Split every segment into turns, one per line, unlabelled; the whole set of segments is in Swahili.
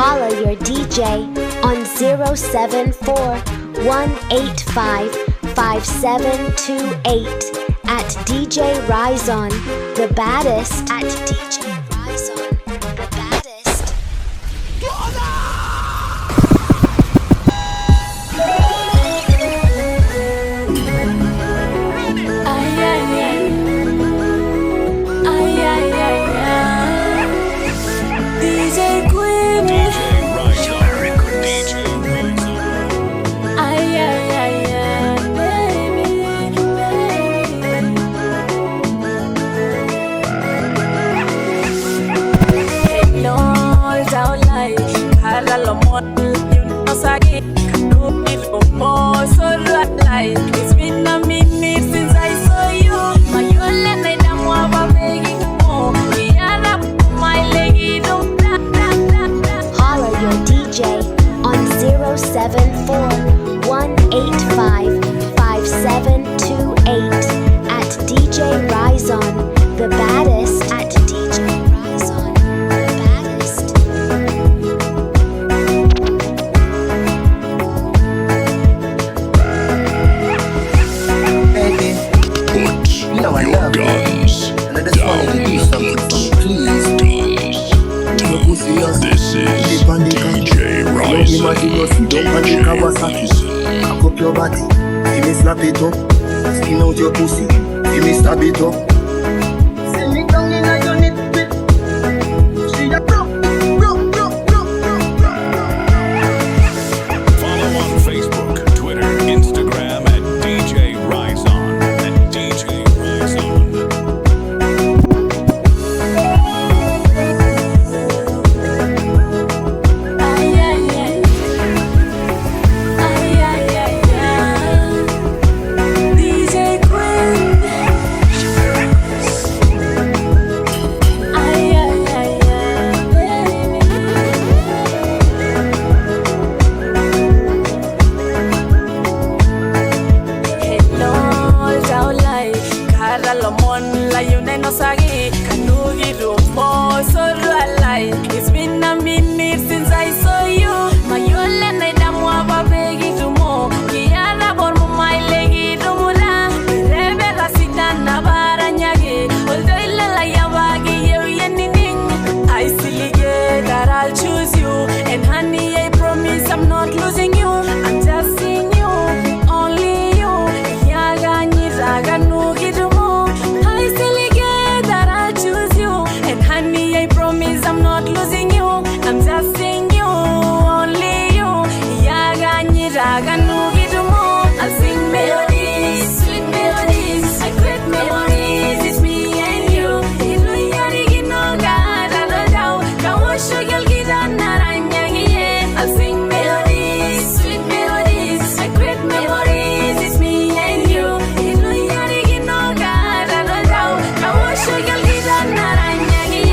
Holla your DJ on 074-185-5728 at DJ Raizon, the baddest. At DJ Raizon, the baddest.
It's been a minute since I saw you. My yole na damu ababegi mo. Yara my legi dum da da da da.
Holla your DJ on 074-185-5728 at DJ Raizon, the baddest. At DJ Raizon, the baddest.
You know I love guns, and I just wanted to do something for you, please.
This is DJ Raizon.
Cock up your body, see me slap it up. Skin out your pussy, see me stab it up. Send me down in your nitpit. See ya bro.
Follow on Facebook, Twitter, Instagram at DJ Raizon. At DJ Raizon.
It's been a minute since I saw you. My yole na damu ababegi tumo. Kiara bormo my legi dumula. Rebe rasita na baranyage. Although ilala yabagi yeniening. I still get that I'll choose you. And honey, I promise I'm not losing you. I'm just seeing you, only you. Yaga niraga nugi dumo. I still get that I'll choose you. And honey, I promise I'm not losing you. I'm just seeing you, only you. Yaga niraga nugi dumo. I'll sing melodies, sweet melodies. I create memories, it's me and you. Ilu yari ginoga, da da da. Kawasho yalgira naranyagi. I'll sing melodies, sweet melodies. I create memories, it's me and you. Ilu yari ginoga, da da da. Kawasho yalgira naranyagi.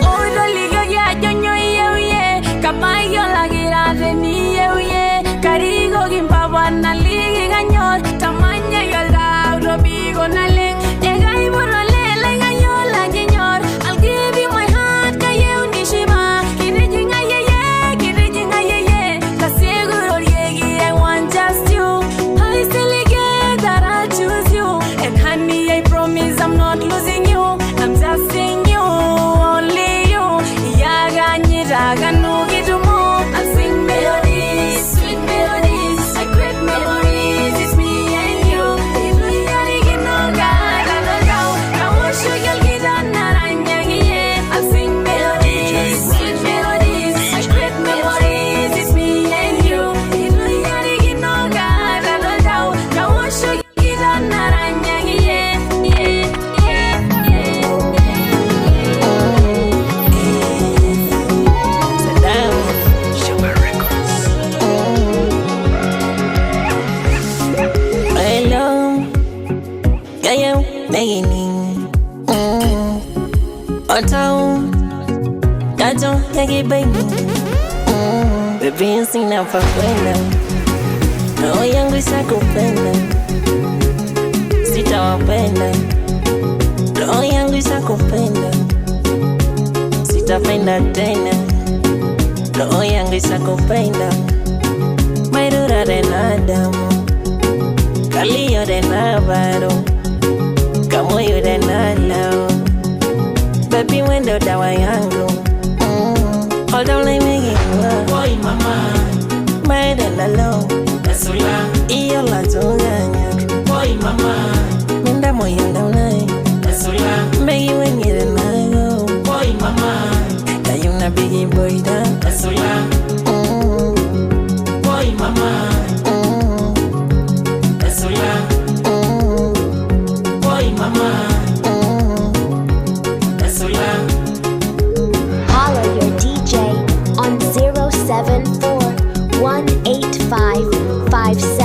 Oh, doliga ya jonyo ye. Kamayo la gira de ni ye. Karigo gimpaba na ligi ganyor. Tamanya yalda robigo na leng. Egai borole la ganyor la ganyor. I'll give you my heart kaye unishiba. Kirejinga ye. Kaseguro yegi I want just you. I still get that I'll choose you. And honey I promise I'm not losing you. I'm just seeing you, only you. Yaga niraga nugi dumo. I'll sing melodies, sweet melodies. I create memories, it's me and you. Ilu yari ginoga, da da da. Kawasho yalgira naranyagi. I'll sing melodies, sweet melodies. I create memories, it's me and you. Ilu yari ginoga, da da da. Kawasho yalgira naranyagi.
Hello, yeah, beginning. Auto, gato, yagi baby. Baby, sing now for window. Oh isakupenda, sitawapenda. Roho yangu isakupenda, sitapenda tena. Roho yangu isakupenda, maidura de nadamu, kalio de navaro, kamoyo de nalao. Baby wendo dawa yangu, hold on let me get love. Boy mama, maida nalo, kasula, iyo la tunganya. Boy mama, minda moyo ndaunai, kasula, mbegi wengire nago. Boy mama, kayuna bigi boy da, kasula. Boy mama, kasula. Boy mama.
Holler your DJ on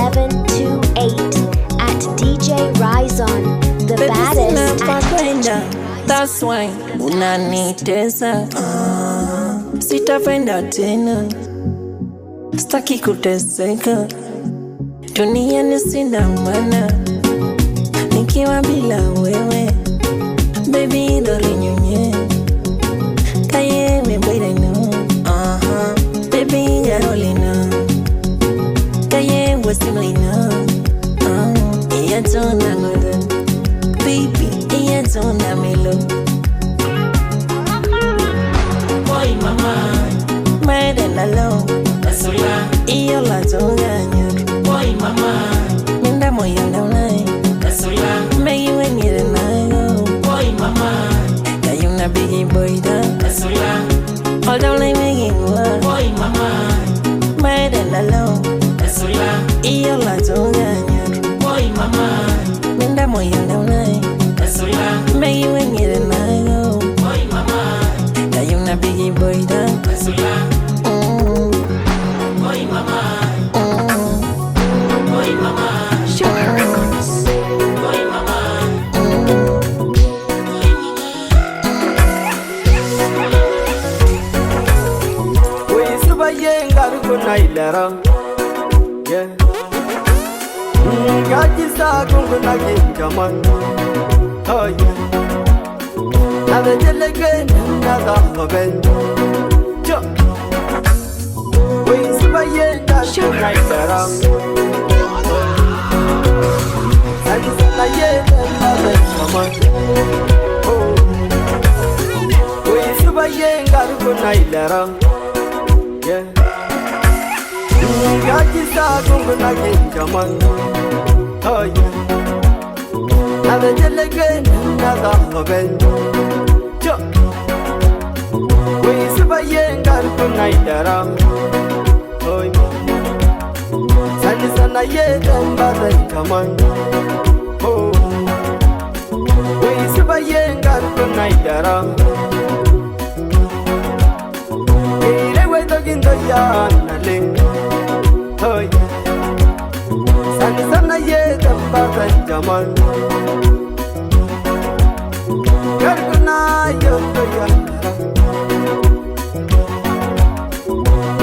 074-185-5728 at DJ Raizon, the baddest at DJ.
That's why unanitesa, sitapenda tena, staki kuteseka. Duniani sina maana nikiwa bila wewe. Baby dori nyonye, kaye me boy no. Baby garolina, kaye wasimlina. Iya tona ngoda, baby iya tona melo. Boy mama, maida nalo, kasula. Iyo la tonganya. Boy mama, minda moyo ndaunai, kasula. Mbegi wengire nago. Boy mama, kayuna bigi boy da, kasula. Hold on let me get love. Boy mama, maida nalo, kasula. Iyo la tonganya. Boy mama, minda moyo ndaunai, kasula. Mbegi wengire nago. Boy mama, kayuna bigi boy da, kasula. Boy mama, boy mama, sugar records. Boy mama.
Nailera, yeah. Gajisa kungu na ginjaman, oh yeah. Nada jelegen, nada hoben, jo. We subayenga nailera, gajisa na yega nada jaman, oh. We subayenga kungu nailera, yeah. Gajisa kungu na ginjaman, oh yeah. Nada jelegen, nada hoben, jo. We subayenga kungu nailera, oh yeah. Sani sana yega nada jaman, oh. We subayenga kungu nailera, ile we dogindo ya naling. Oh yeah. Sana sana yega mbata jaman, karkuna yondo ya.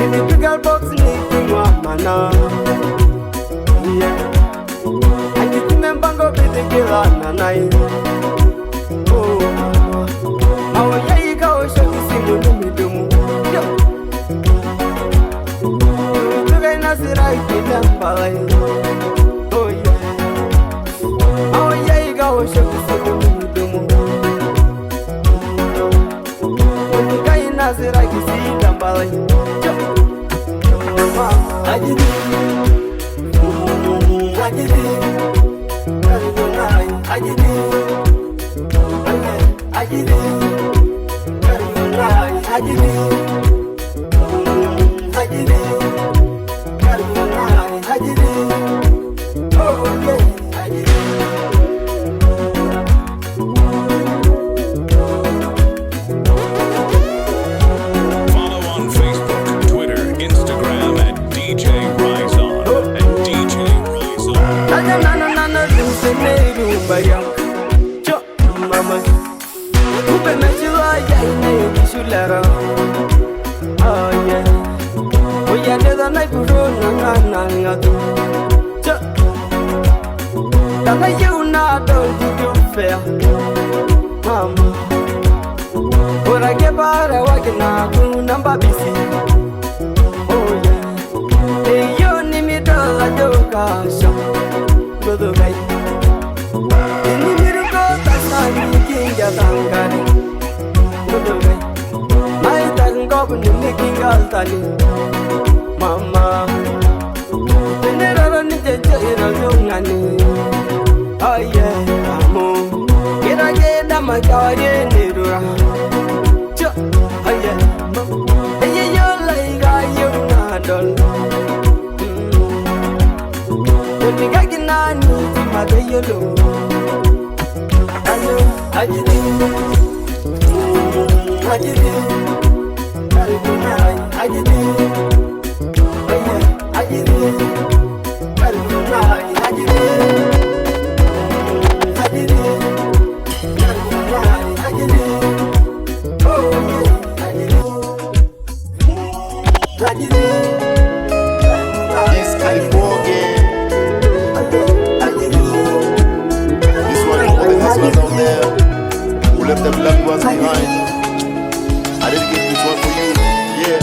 Ini pigal box ni kingwa mana, yeah. Ani kumembango bitikila nanai, oh. Awa yei kao shoki simu numidumu, yo. Nasirai kitambalai, oh yeah. Oh yeah, you go shoku simu dumu. When kai nasirai kitambalai, ajidi, ajidi, ajidi, ajidi, ajidi, ajidi.
Follow on Facebook, Twitter, Instagram at DJ Raizon and DJ Raizon.
Na lose me bayang, jo mama. Ube mechila ya ine kishulera, oh yeah. Oya neda na kuro na ngatu, jo.
Never you not don't you fair, mama. But I get by the walking out to number busy. Oh yeah, hey you need me to la joke, so go the way. In the middle of the sun, you can't get on. Go the way. My time go when you making all tally, mama. When they run into the young. Oh yeah, amo. Get a get a my God in the room. Oh yeah, hey you like I you not all. When you get in on me, my day you low. I did it. I did it. I did it. Oh yeah, I did it. I did it.
Who left them loved ones behind. I didn't get this one for you, yeah.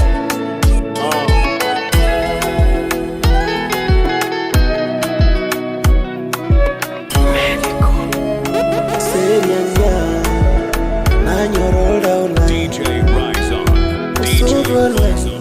DJ Raizon. DJ Raizon.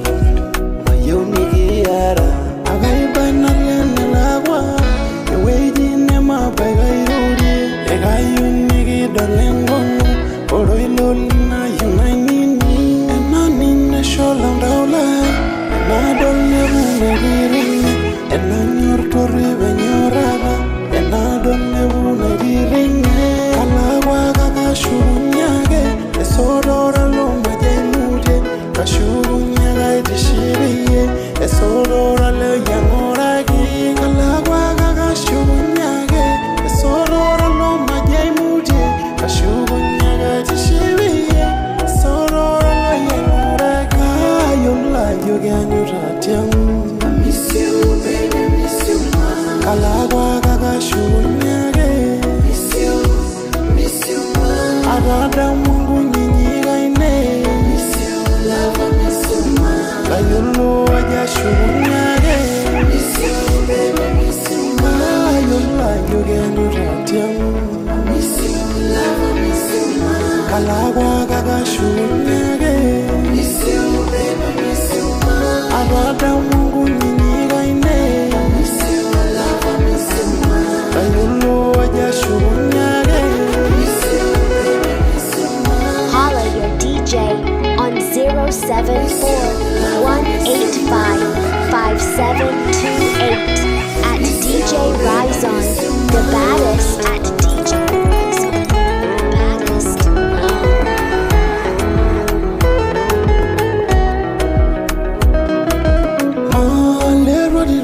Holla your DJ on 074-185-5728 at DJ Raizon, the baddest at DJ Raizon, the baddest.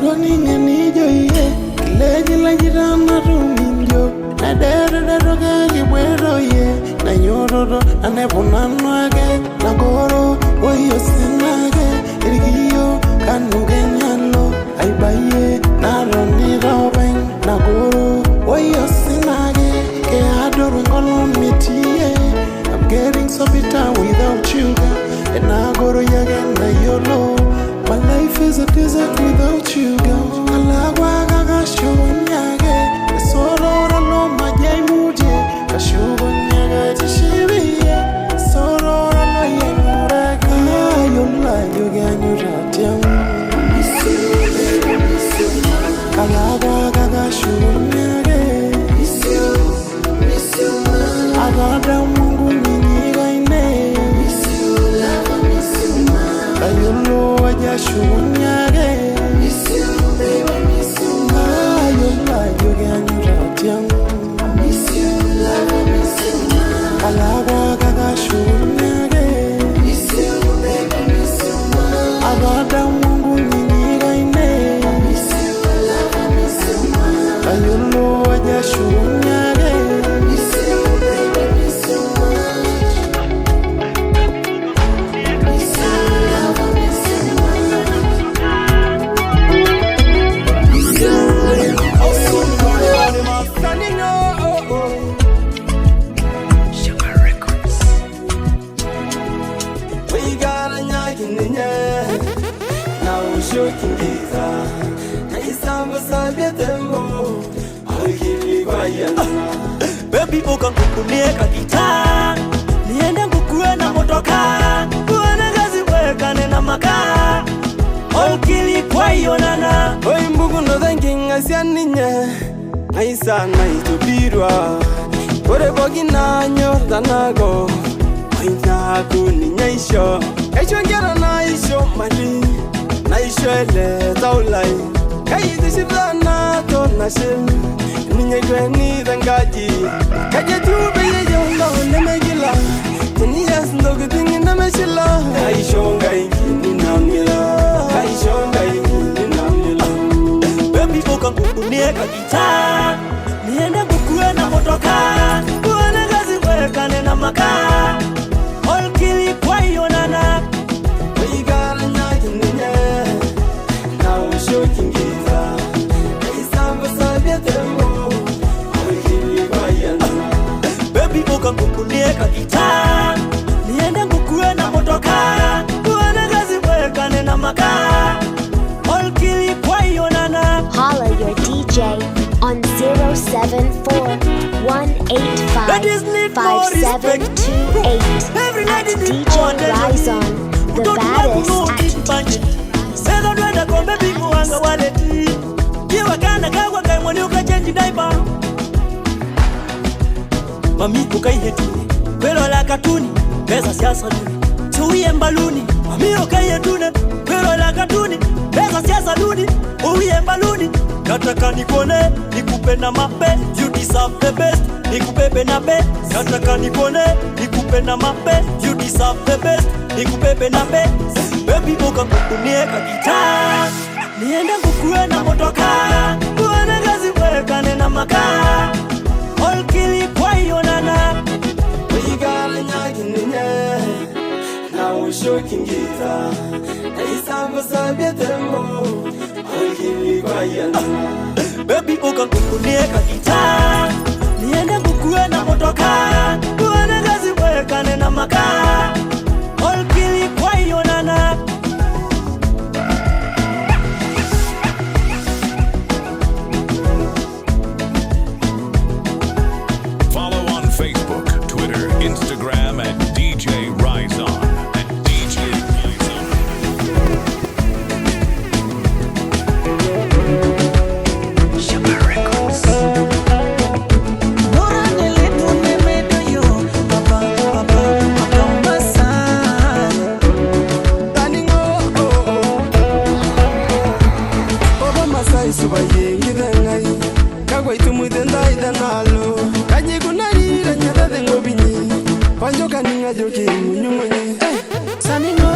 Running and yo, yeah, lady like it on the room, yo. I dare the rocky weather, yeah. Na yoro, and never none again. Nagoro, oh, you sin again. Irigio, can you get yellow? I buy it, not on the robin. Nagoro, oh, you sin again. Keado, on me, yeah. I'm getting so bitter without you, and Nagoro, again, na yolo. My life is a desert without you, girl. Alagwa gaga shunyage, sorora no majemuje, kashunyage tishibiye, sorora no yemuraka, yola yoganyu ratyam. Alagwa gaga shunyage, agada mungu nyinyiga ine. Ayolo aja shunyage, ayola yoganyu ratyam. Alagwa gaga shunyage, agada mungu nyinyiga ine. Ayolo aja shunyage.
Sunny
uka ngukunie kakita niende ngukue na motoka kuwana gazi wekane na maka olkili kwa yonana
oi mbugu no thinking asianinye aisa na itubirwa ore bogi na nyordanago aina kuninya isho kaisho ngera na isho mali na isho ele taulai kaidi sibana to nashim ninye gweni dangaji kaje tube yeyo ne megila ni yas ndogo tingi na meshila kaisho ngai ni namila kaisho ngai ni namila
baby uka ngukunie kakita niende ngukue na motoka kuwana gazi wekane na maka olkili kwa yonana
we got a night in the air now we're shooting guitar it's time for Sabia Tembo we keep quiet
baby uka ngukunie kakita niende ngukue na motoka kuwana gazi wekane na maka olkili kwa yonana.
Holla your DJ on 074-185-5728 at DJ Raizon, the baddest at DJ Raizon.
Mami ukaihetune kwelo la katuni pesa siasa duni tuwie mbaluni mami ukaihetune kwelo la katuni pesa siasa duni uwie mbaluni nataka nikone nikupe na mape you deserve the best nikubebe na be nataka nikone nikupe na mape you deserve the best nikubebe na be baby uka ngukunie kakita niende ngukue na motoka kuwana gazi wekane na maka olkili kwa yonana
we got a night in the air now we're shooting guitar it's time for Sabia Tembo we keep quiet
baby uka ngukunie kakita niende ngukue na motoka kuwana gazi wekane na maka olkili kwa yonana.
Follow on Facebook, Twitter, Instagram at DJ Raizon. At DJ Raizon.
Maasai suba yengi dengai kagwai tumudenda idanalo kaji kunarira nyada dengo binyi panjo kaninga joki munyumunyi
Saningo,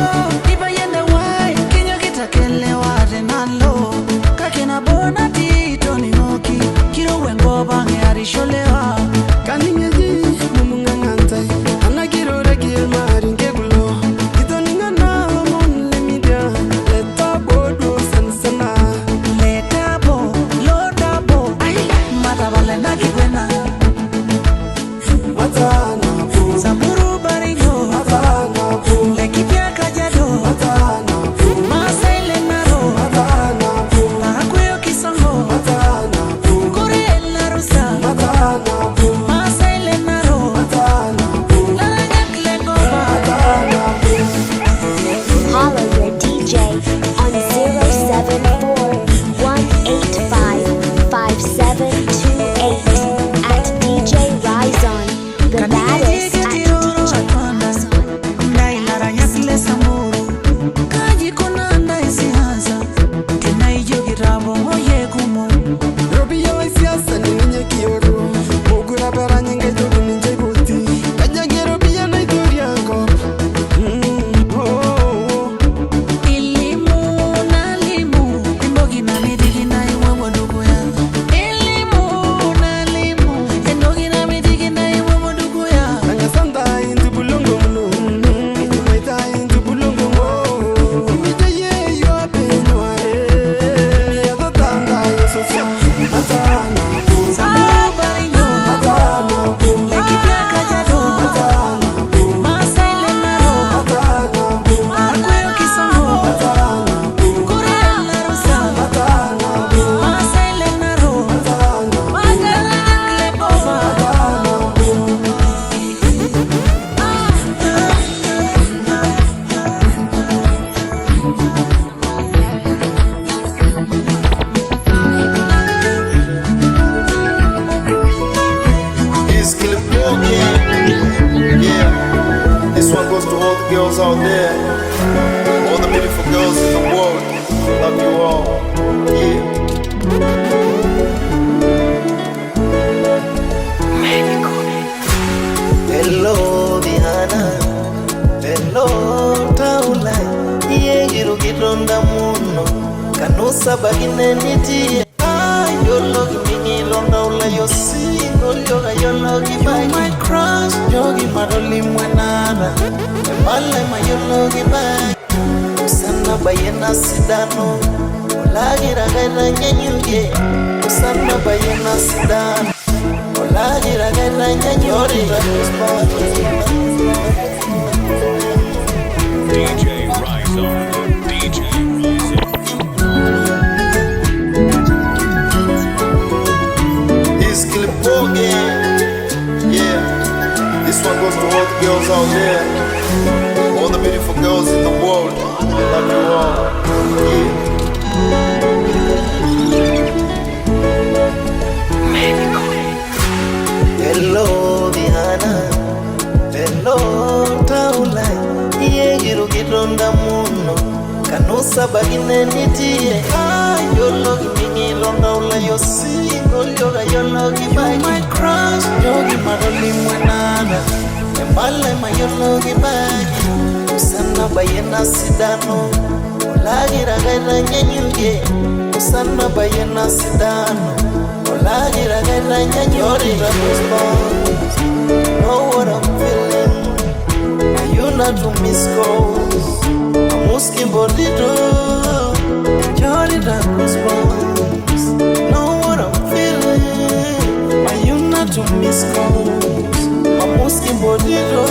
iba yende wai, kinyo kitakele wate nalo kakena bona tito ni ngoki, kiro wengo bange arisholewa
kaningeji mumunga ngantai anakiro rekil marin kegulo ito ninga na mon limidia leta bodo sansana
letabo, lodabo, ay, matabale na kikwena
matana pu
Samburu baringo,
matana pu
lekipia kajado
matana pu
Maasai lenaro,
matana pu
parakuyo kisongo
matana pu
Kore la rusa,
matana pu
out there, all the beautiful girls in the world, love you all. Yeah. Hello, Diana. Hello, Taula. Yegiru gironda muno. Kanusa bagine niti. Yologi mingi londa ula yosingo. Yologi bai. My crush, yogi maroli mwenara. Mbale ma yologi bai. Usana bayena sidano. Olagi ragaira nyenyuge. Usana bayena sidano. Olagi ragaira nyenyori.
DJ Raizon. DJ Raizon.
This clip again. Yeah. This one goes to all the girls out there. All the beautiful girls in the world. Love you all. Yeah. Hello, Diana. Hello, Taula. Yegiru gironda muno. Kanusa bagine niti. Yologi mingi londa ula yosingo. Yologi bai. My crush, yogi maroli mwenara. Mbale ma yologi bai. Usana bayena sidano. Olagi ragaira nyenyuge. Usana bayena sidano. Olagi ragaira nyenyori. Know what I'm feeling. You not to miss calls. I'm asking body do. Jolly that response. Know what I'm feeling. You not to miss calls. I'm asking body do.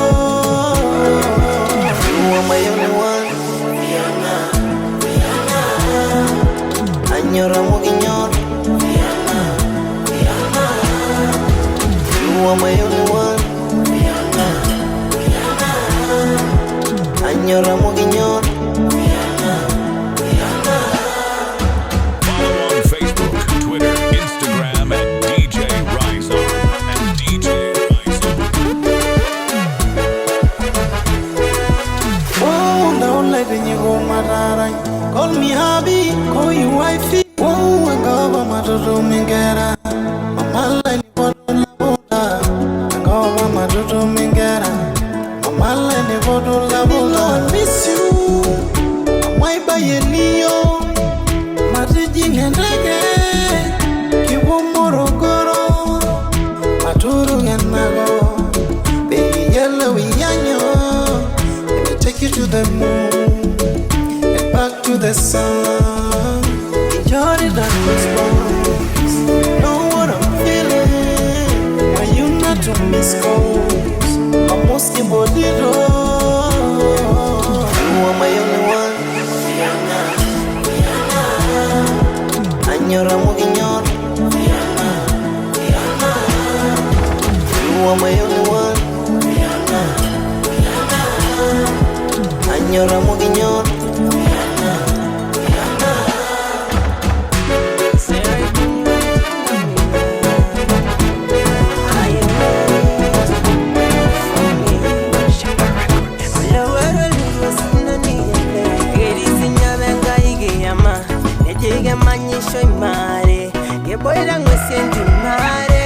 You are my only one. Anyora muginyor. You are my only one. Anyora muginyor.
Follow on Facebook, Twitter, Instagram at DJ Raizon. And DJ Raizon.
Oh, don't let you go, Marara. Call me hubby, call you wifey. Oh, and go over my to mingera. Mama line for the labola. And go over my to mingera. Mama line for the labola. I miss you. Why buy a Neo? Marigin and reggae. Kiwo morogoro. Maturu and nago. Baby yellow yanyo. Let me take you to the moon. And back to the sun. Enjoy that response. Know what I'm feeling. Why you not to miss calls? I'm asking body do. You are my only one. Anyora muginyor. You are my only one. Anyora muginyor.
Manyisho imare, geboira ngwesendi mare,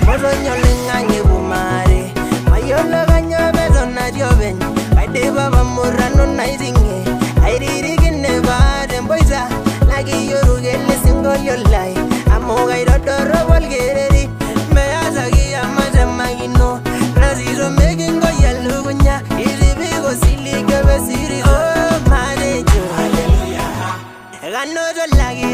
moronyo lenganye bumare, mayolo ganyo bezo na dioben, kaide baba murano na iringe, airiri ne bare mboiza, lagi yoruge le single your life, amoga irodoro volgereri, meaza gia maze magino, raziro megingo yalugunya, iribigo silike besiri, oh manejo, hallelujah, ganojo lagi.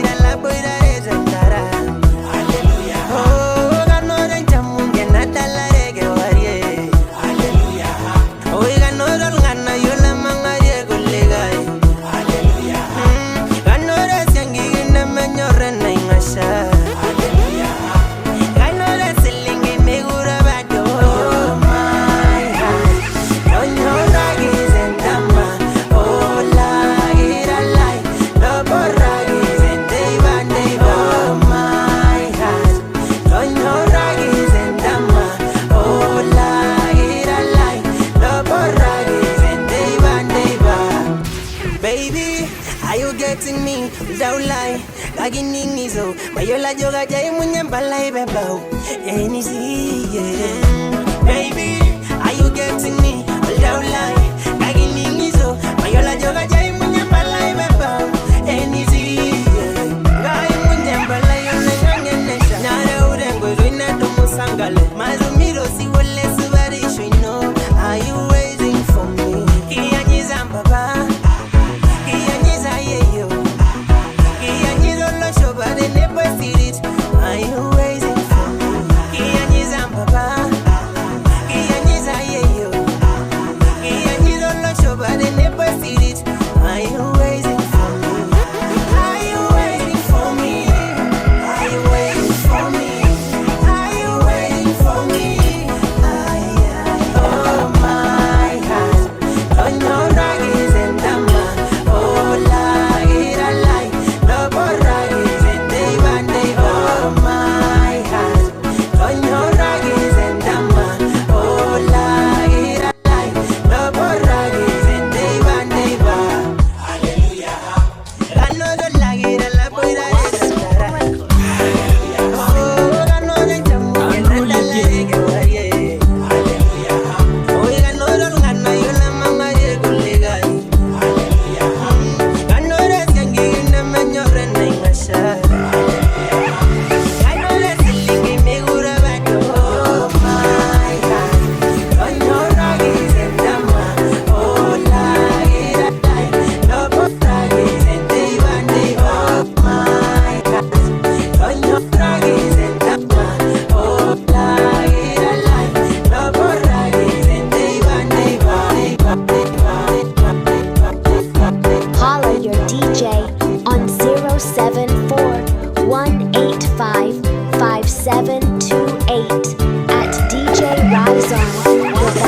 Aginingizo, Mayola Joga Jay Munyambala Ibebao. And it's yeah. Baby, are you getting me? Hold down line. Aginingizo, Mayola Joga Jay Munyambala Ibebao. And it's yeah. Guy Munyambala Yonanesha. Nara Urengo, Rina Tomusangale. Mazumiro, see what less variation, no. Are you waiting for me? Kiyanizambaba. Kiyanyiza yeyo. Kiyanyizo lo shoba de never see it. Are you waiting for me? Kiyanizambaba. Kiyanyiza yeyo. Kiyanyizo lo shoba de never see it. Are you waiting for me? Are you waiting for me? Are you waiting for me? Are you waiting for me? Oh my God, don't know raggies and dama. Oh la ira lai, no more raggies and day one day. Oh my God, don't know raggies and dama. Oh la ira lai, no more raggies and day one day. Hallelujah. Gano do la ira la poira de sara. Oh gano de jamu que nada la de que varie. Oiga, no lo gana yo la mamá de colega. Gano de sangue na mañora na ingasha. Gano de silingi me gura bato. Oh my God, no ragis en dama. Oh la ira lai, no ragis en day one day. Oh my God, no ragis en dama. Oh la ira lai, no ragis en day one day.
Holla your DJ on 074-185-5728 at DJ Raizon, the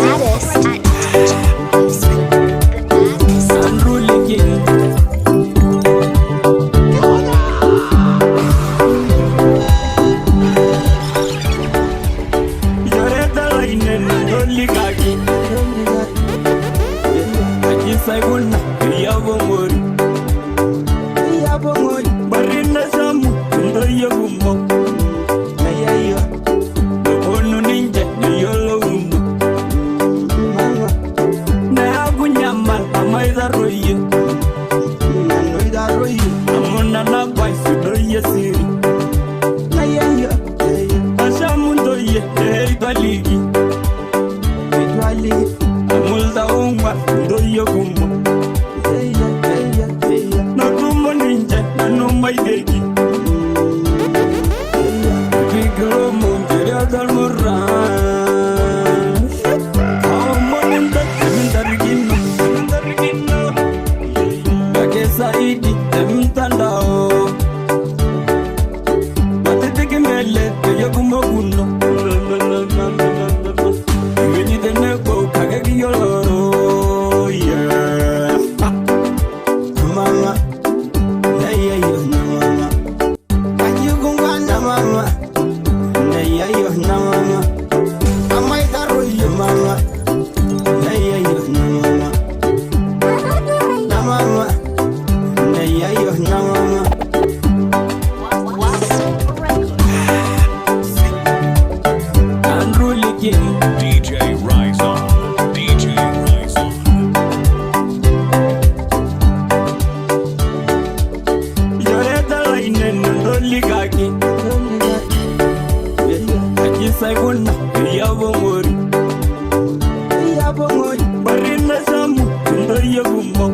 baddest at DJ Raizon, the baddest.
DJ Raizon. DJ Raizon.
Yoreta line no ligaki. Akisaguna yabomori. Yabomori. Barina samu ndo yagumo.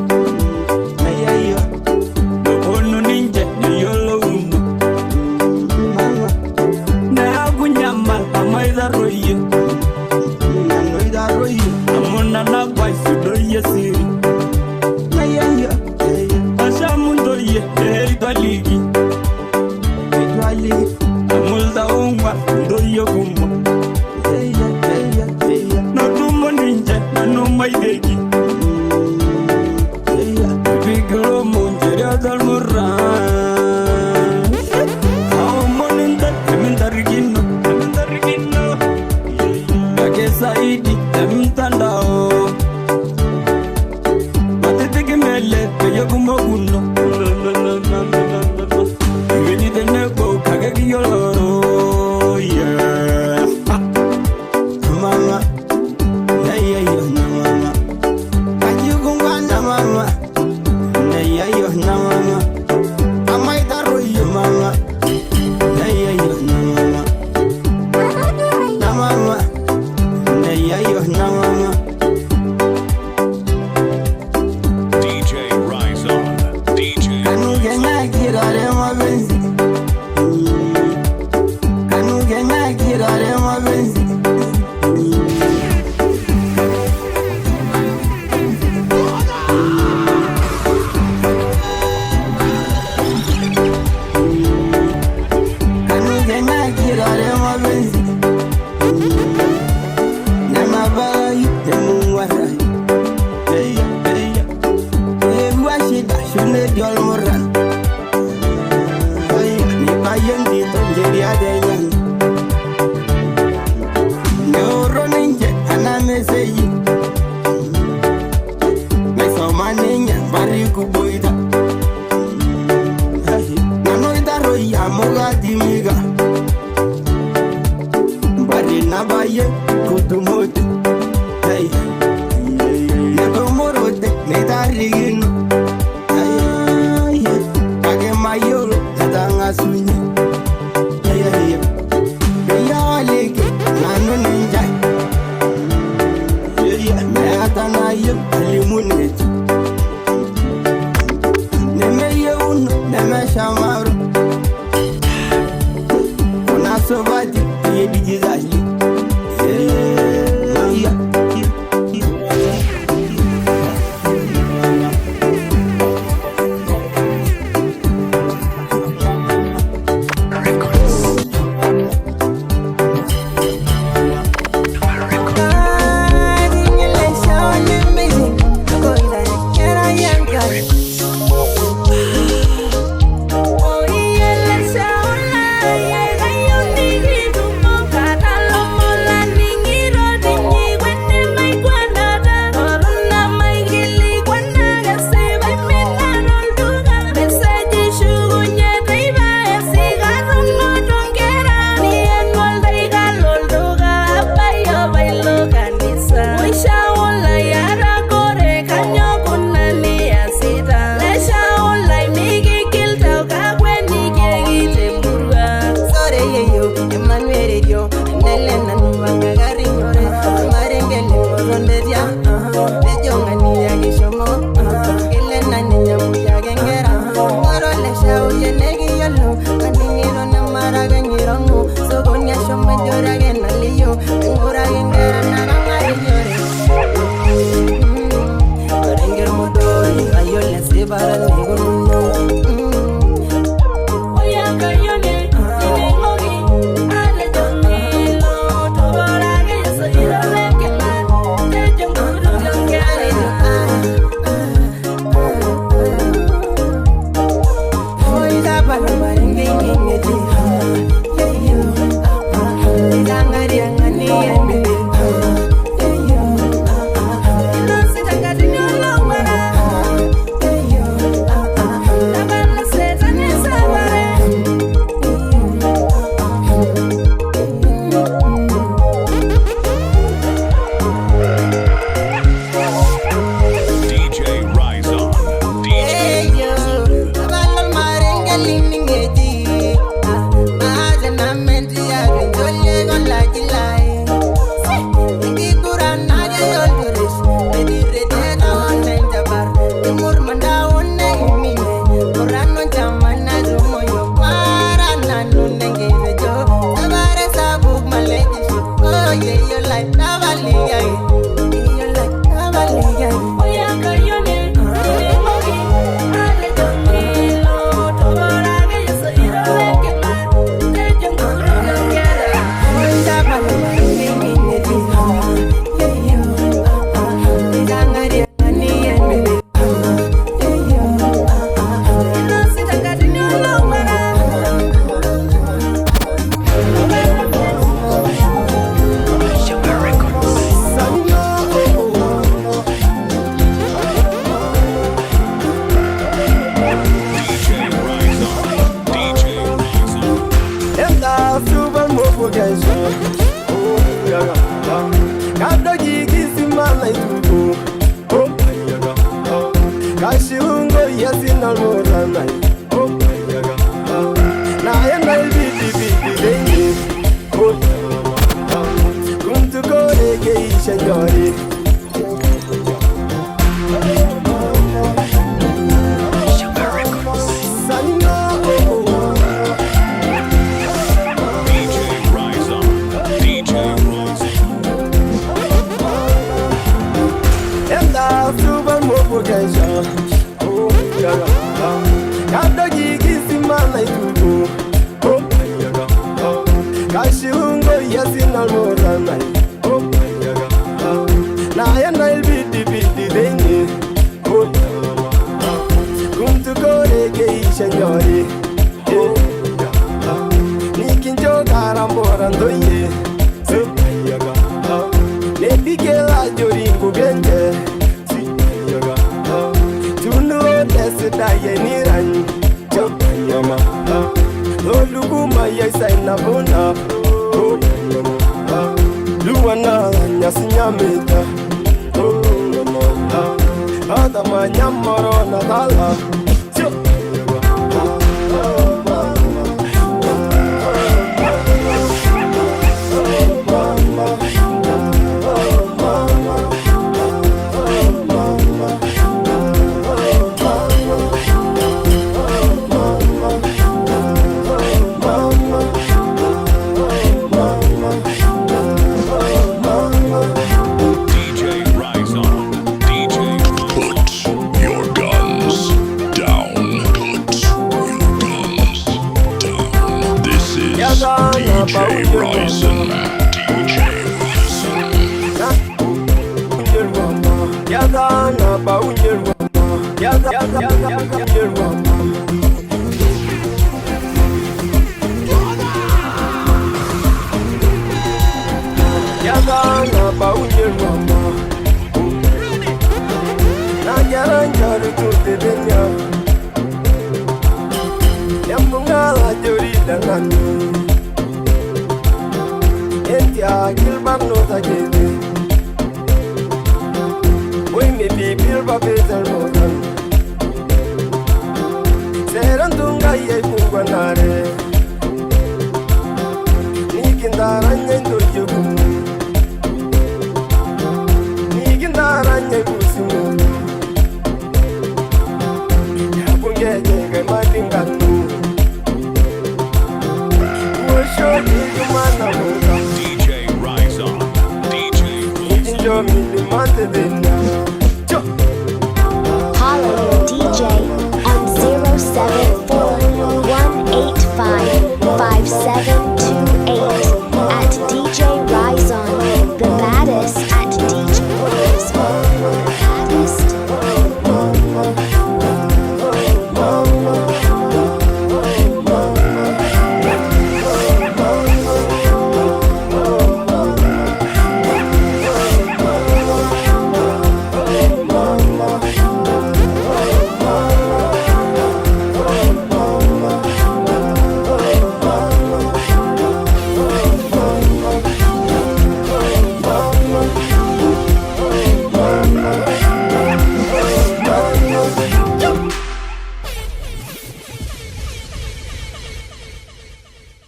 Ayayo. Ono ninja yolo uno. Na agunyama amaida roye. Amona na baisi doye siri. Ayayo. Ashamundo ye eritwaligi. Amulda umwa doye gumo. No tumo ninja no maidegi. Bigro munjere dal moran. Amoninda kemendarigino. Saidi emtandao Batete gemele peyo kumoguno girare mapenzi. Kanigenya girare mapenzi. Nema bayi temu warai. Hey hey. Washida shune diol moran. Ni tonjeri adenyan. Neuro ninje anameseyi. Mesoma ninya bari kuboida. Nanoida roya moga dimiga. Bari nabaye kutumote. Hey, netomorote netarigino. Kage mayolo natanga sunye. Shamaro Una sobati ye dijizali
DJ Raizon.
Kashungo yasinal moranai. Oh yaga. Na ya nail bidi bidi deni. Oh yaga. Kumtu kore keisha nyori. Oh yaga. Nikinjo karamborando ye. Oh yaga. Nebikela joringo genje. Oh yaga. Tunu desida ye niran. Oh yaga. Luguma yaisana bona. Oh yaga. Luana nyasinyameta. Oh yaga. Adama nyamoro nadala.
DJ Raizon. DJ Put your guns down. Put your guns down. This is DJ Raizon. DJ Raizon.
Yadana baunyerwa. Yadana baunyerwa. Najaranjaru tudedenya. Yambungala jori dangani. Entia gilbano tajede. Oi me bibil babetal moran. Serantunga ye kunganare. Nikindaranya ndojugu. Nikindaranya kusimu. Yabungege kemadinganu. Woshoni kumana muka.
DJ Raizon. DJ Raizon.
Injo milimante denya.
Holla your DJ on 074 185 57